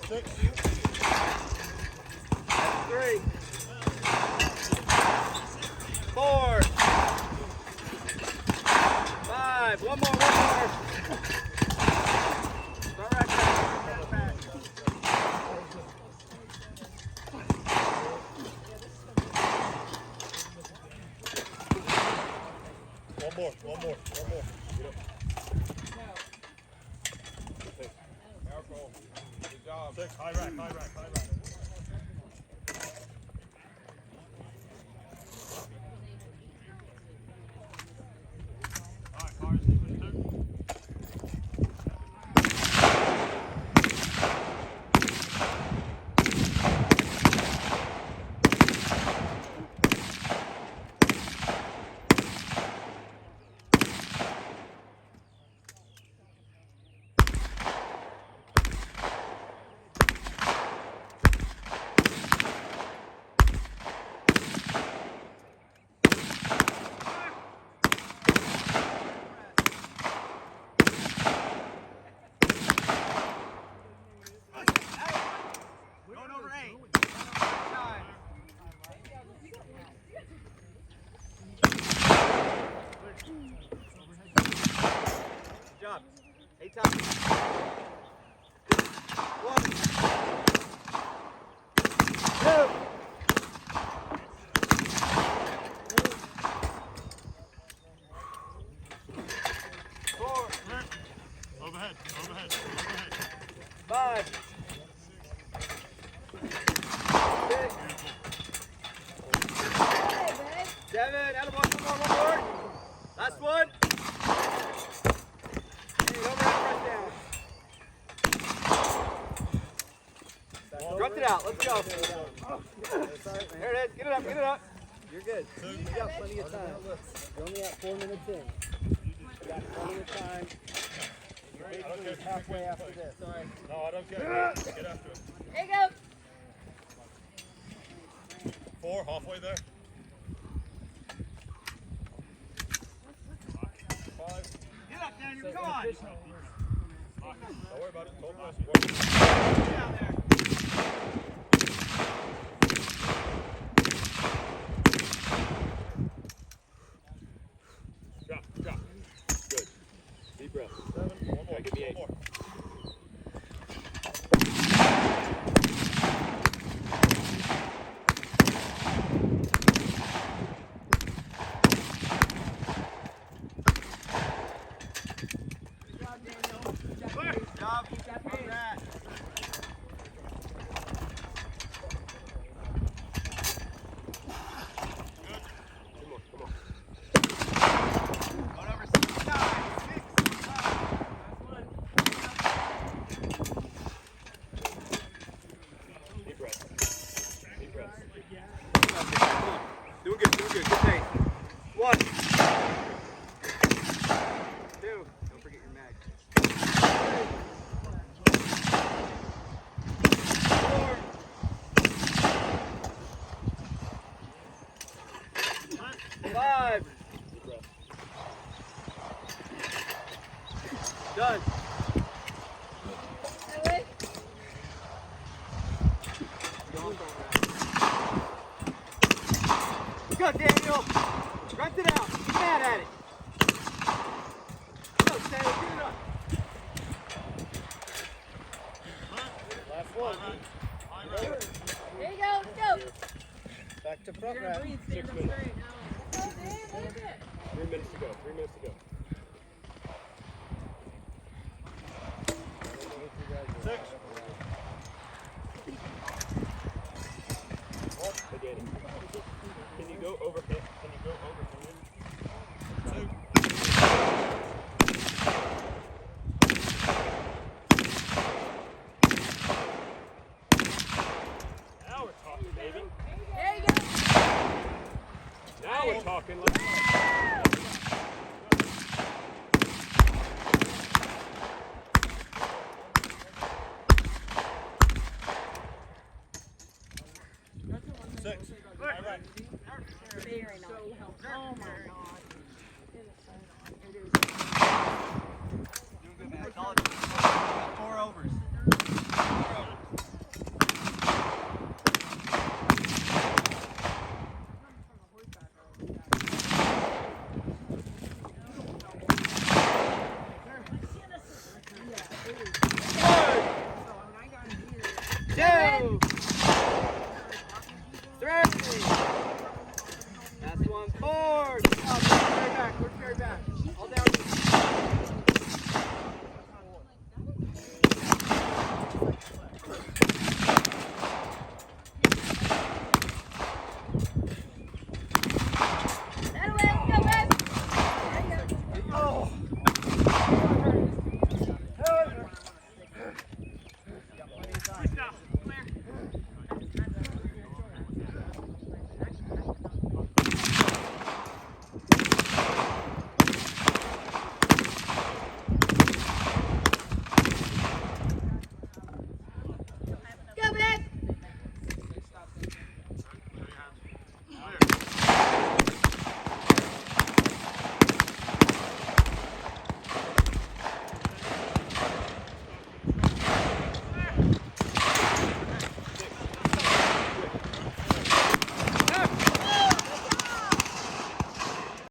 6. That's 3. 4. 5. One more. Start right back. One more. Get up. Careful. Good job. 6. High rack. Alright, cars, 2. Going over 8. Good job. 8 times. 1. 2. 4. Overhead. 5. 6. 7. Out of one more. Last one. And overhead press down. Grunt it out. Let's go. There it is. Get it up. You're good. You got plenty of time. You're only at 4 minutes in. You got plenty of time. You're basically halfway after this. Sorry. No, I don't get it. Get after it. There you go. 4, halfway there. 5. Get up, Daniel. Come on. Don't worry about it. Don't press it. Get down there. Drop. Good. Deep breath. 7. One more. Give me 8. One more. Good job. Congrats. Going over 6 times. 6 times. Deep breath. Doing good. Good pace. 1. 2. Don't forget your mag. 4. 5. Done. Go, Daniel. Grunt it out. Get mad at it. Go, Taylor. Get it up. Last one. There you go. Let's go. Back to front You're gonna rack. breathe. 6 Stand up minutes. straight. Now. Go, Dan. Look at it. 3 minutes to go.